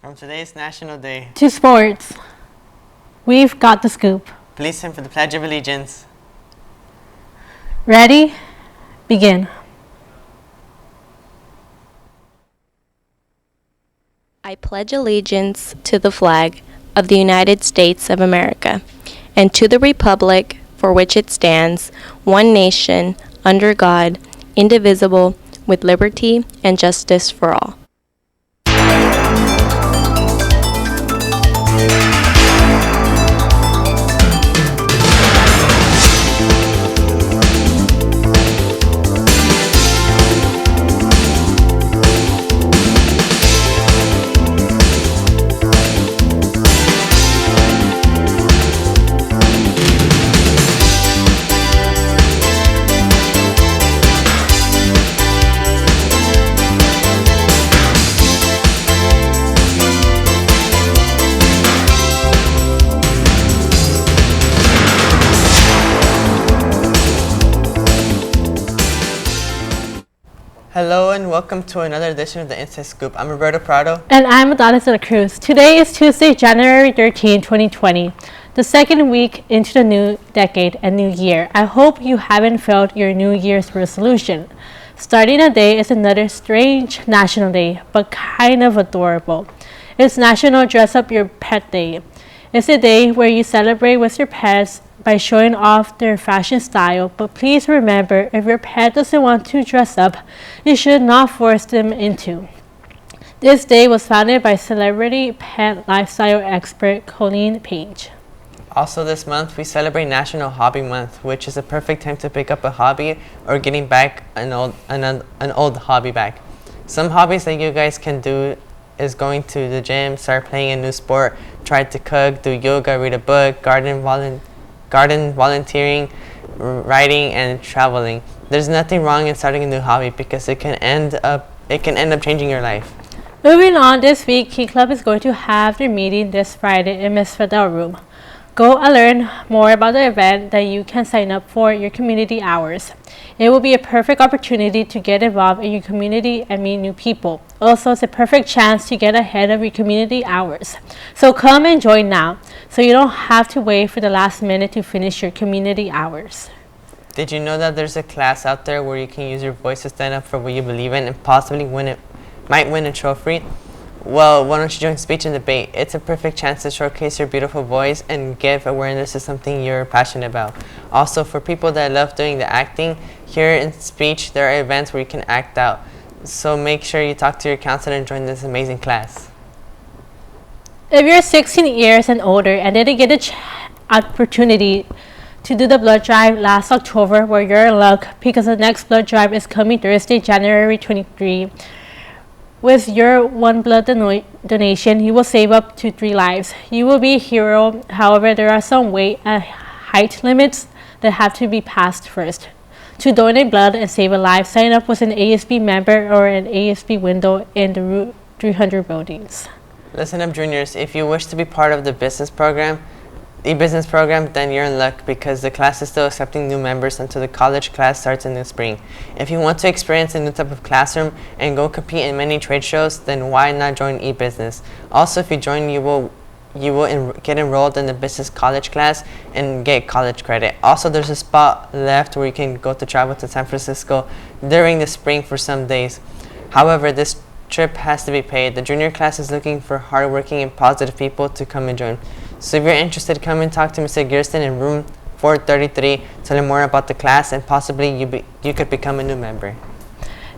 From today's National Day to sports, we've got the scoop. Please stand for the Pledge of Allegiance. Ready? Begin. I pledge allegiance to the flag of the United States of America and to the republic for which it stands, one nation, under God, indivisible, with liberty and justice for all. Hello and welcome to another edition of the Inside Scoop. I'm Roberto Prado. And I'm Odalis Cruz. Today is Tuesday, January 13, 2020, the second week into the new decade and new year. I hope you haven't failed your New Year's resolution. Starting the day is another strange national day, but kind of adorable. It's National Dress Up Your Pet Day. It's a day where you celebrate with your pets by showing off their fashion style, but please remember, if your pet doesn't want to dress up, you should not force them into. This day was founded by celebrity pet lifestyle expert Colleen Page. Also this month, we celebrate National Hobby Month, which is a perfect time to pick up a hobby or getting back an old hobby back. Some hobbies that you guys can do is going to the gym, start playing a new sport, try to cook, do yoga, read a book, garden volunteering, writing, and traveling. There's nothing wrong in starting a new hobby because it can end up changing your life. Moving on, this week, Key Club is going to have their meeting this Friday in Miss Fidel Room. Go and learn more about the event that you can sign up for your community hours. It will be a perfect opportunity to get involved in your community and meet new people. Also, it's a perfect chance to get ahead of your community hours. So come and join now, so you don't have to wait for the last minute to finish your community hours. Did you know that there's a class out there where you can use your voice to stand up for what you believe in and possibly might win a trophy? Well, why don't you join speech and debate? It's a perfect chance to showcase your beautiful voice and give awareness to something you're passionate about. Also, for people that love doing the acting, here in speech, there are events where you can act out. So make sure you talk to your counselor and join this amazing class. If you're 16 years and older and didn't get the opportunity to do the blood drive last October, well, you're in luck because the next blood drive is coming Thursday, January 23. With your one blood donation, you will save up to 3 lives. You will be a hero. However, there are some weight and height limits that have to be passed first. To donate blood and save a life, sign up with an ASB member or an ASB window in the Route 300 buildings. Listen up, juniors. If you wish to be part of the business program, then you're in luck because the class is still accepting new members until the college class starts in the spring. If you want to experience a new type of classroom and go compete in many trade shows, then why not join e-business? Also, if you join, you will get enrolled in the business college class and get college credit. Also, there's a spot left where you can go to travel to San Francisco during the spring for some days. However, this trip has to be paid. The junior class is looking for hardworking and positive people to come and join. So if you're interested, come and talk to Mr. Gearston in room 433. Tell him more about the class and possibly you could become a new member.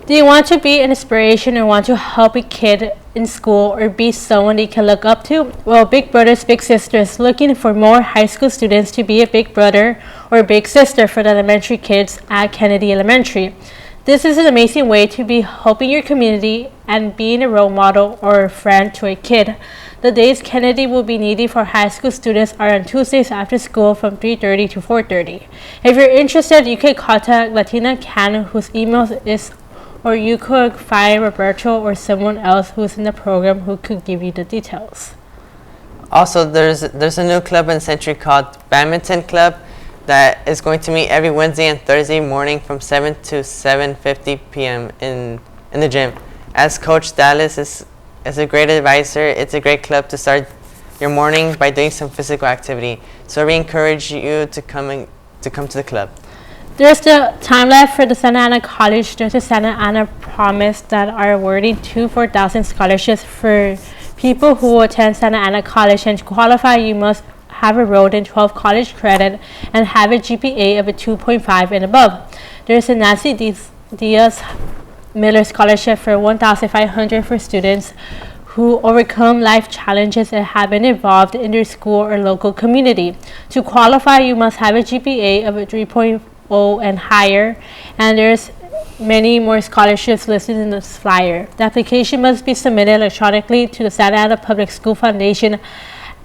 Do you want to be an inspiration or want to help a kid in school or be someone they can look up to? Well, Big Brothers Big Sisters looking for more high school students to be a big brother or big sister for the elementary kids at Kennedy Elementary. This is an amazing way to be helping your community and being a role model or a friend to a kid. The days Kennedy will be needed for high school students are on Tuesdays after school from 3:30 to 4:30. If you're interested, you can contact Latina Can, whose email is, or you could find Roberto or someone else who's in the program who could give you the details. Also, there's a new club in Century called Badminton Club that is going to meet every Wednesday and Thursday morning from 7 to 7:50 p.m. in the gym. As Coach Dallas is a great advisor. It's a great club to start your morning by doing some physical activity. So we encourage you to come to the club. There's the time left for the Santa Ana College. There's a Santa Ana Promise that are awarding 4,000 scholarships for people who attend Santa Ana College, and to qualify, you must have enrolled in 12 college credit and have a GPA of a 2.5 and above. There's a Nancy Diaz Miller Scholarship for 1,500 for students who overcome life challenges and have been involved in their school or local community. To qualify, you must have a GPA of a 3.0 and higher, and there's many more scholarships listed in this flyer. The application must be submitted electronically to the Santa Ana Public School Foundation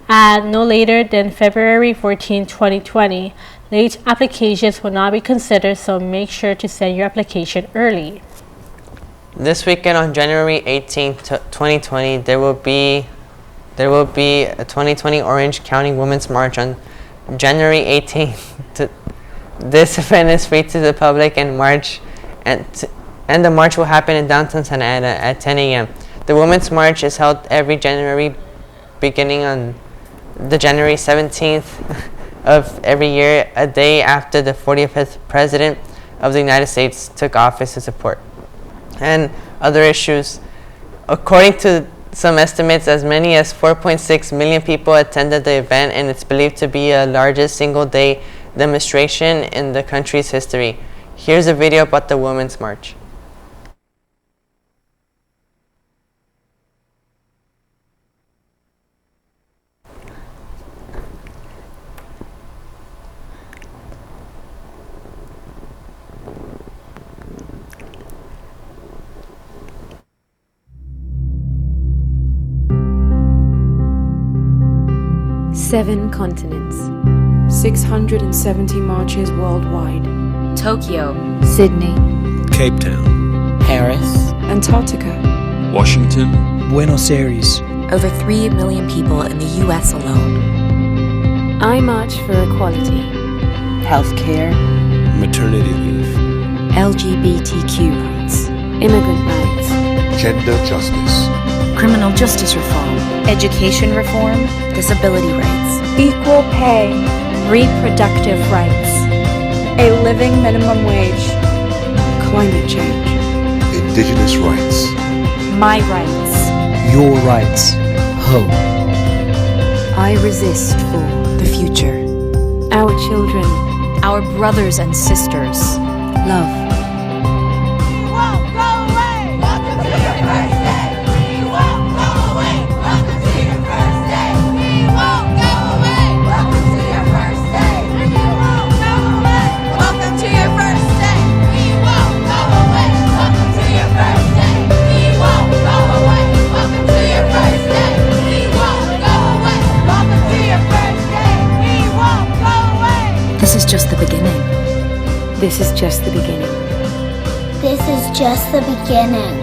at no later than February 14, 2020. Late applications will not be considered, so make sure to send your application early. This weekend on January 18th, 2020, there will be a 2020 Orange County Women's March on January 18th. This event is free to the public and the march will happen in downtown Santa Ana at 10 a.m. The Women's March is held every January, beginning on the January 17th of every year, a day after the 45th President of the United States took office to support and other issues. According to some estimates, as many as 4.6 million people attended the event, and it's believed to be the largest single-day demonstration in the country's history. Here's a video about the Women's March. Seven continents, 670 marches worldwide. Tokyo, Sydney, Cape Town, Paris, Antarctica, Washington, Buenos Aires. over 3 million people in the US alone. I march for equality. Healthcare, maternity leave, LGBTQ rights, immigrant rights, gender justice, Criminal justice reform, education reform, disability rights, equal pay, reproductive rights, a living minimum wage, climate change, indigenous rights, my rights, your rights, hope. I resist for the future, our children, our brothers and sisters, love. This is just the beginning. This is just the beginning. This is just the beginning.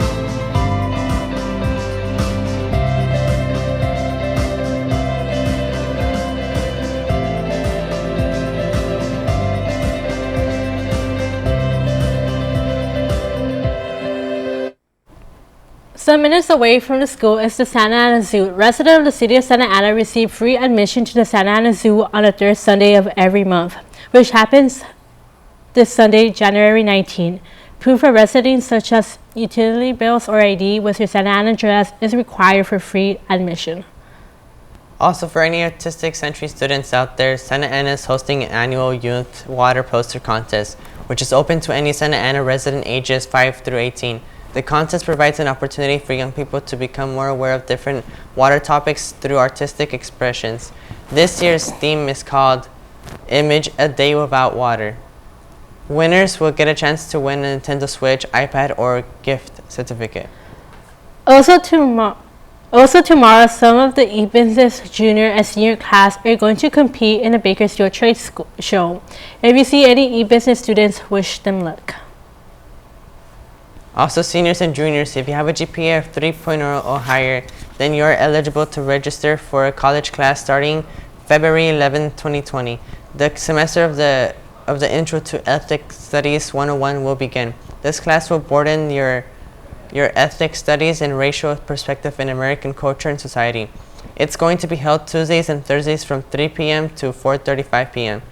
Some minutes away from the school is the Santa Ana Zoo. Residents of the city of Santa Ana receive free admission to the Santa Ana Zoo on the third Sunday of every month, which happens this Sunday, January 19. Proof of residence such as utility bills or ID with your Santa Ana address is required for free admission. Also, for any Artistic Century students out there, Santa Ana is hosting an annual Youth Water Poster Contest, which is open to any Santa Ana resident ages 5 through 18. The contest provides an opportunity for young people to become more aware of different water topics through artistic expressions. This year's theme is called Image A Day Without Water. Winners will get a chance to win a Nintendo Switch, iPad, or gift certificate. Also tomorrow, some of the e-business junior and senior class are going to compete in the Bakersfield Trade Show. If you see any e-business students, wish them luck. Also, seniors and juniors, if you have a GPA of 3.0 or higher, then you are eligible to register for a college class starting February 11, 2020. The semester of the Intro to Ethics Studies 101 will begin. This class will broaden your your ethnic studies and racial perspective in American culture and society. It's going to be held Tuesdays and Thursdays from 3 p.m. to 4:35 p.m.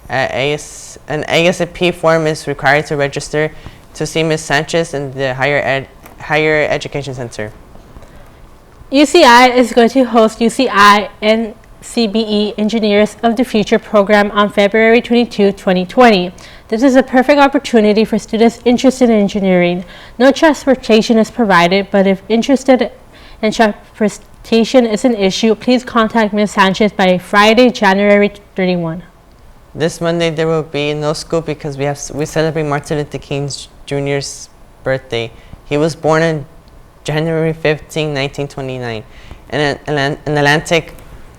An ASAP form is required to register to see Ms. Sanchez in the Higher Education Center. UCI is going to host UCI and CBE Engineers of the Future program on February 22, 2020. This is a perfect opportunity for students interested in engineering. No transportation is provided, but if interested in transportation is an issue, please contact Ms. Sanchez by Friday, January 31. This Monday there will be no school because we celebrate Martin Luther King Jr.'s birthday. He was born on January 15, 1929 in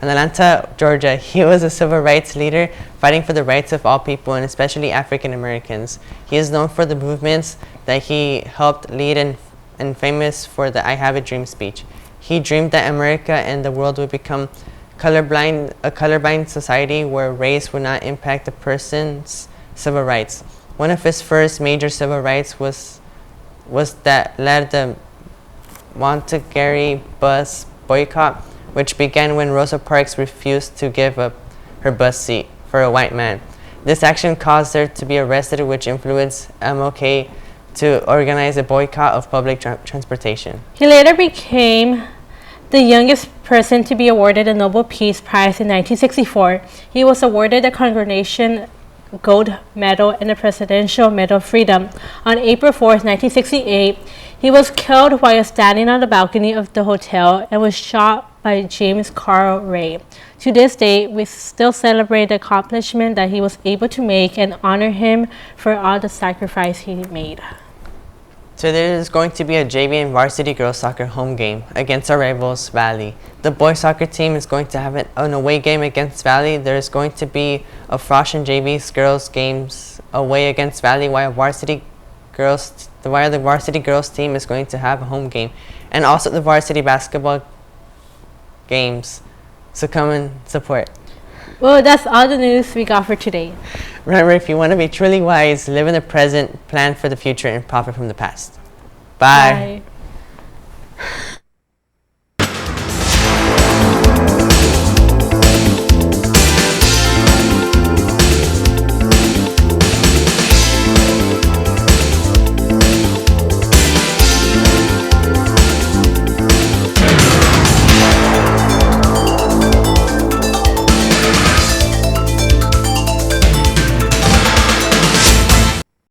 Atlanta, Georgia. He was a civil rights leader fighting for the rights of all people and especially African Americans. He is known for the movements that he helped lead and famous for the I Have a Dream speech. He dreamed that America and the world would become a colorblind society where race would not impact a person's civil rights. One of his first major civil rights was that led the Monterey bus boycott, which began when Rosa Parks refused to give up her bus seat for a white man. This action caused her to be arrested, which influenced MLK to organize a boycott of public transportation. He later became the youngest person to be awarded a Nobel Peace Prize in 1964. He was awarded the Congressional Gold Medal and the Presidential Medal of Freedom. On April 4, 1968, he was killed while standing on the balcony of the hotel and was shot by James Carl Ray. To this day, we still celebrate the accomplishment that he was able to make and honor him for all the sacrifice he made. So there is going to be a JV and varsity girls soccer home game against our rivals, Valley. The boys soccer team is going to have an away game against Valley. There is going to be a Frosh and JV's girls games away against Valley, while the varsity girls team is going to have a home game, and also the varsity basketball games. So come and support. Well, that's all the news we got for today. Remember, if you want to be truly wise, live in the present, plan for the future, and profit from the past. Bye. Bye.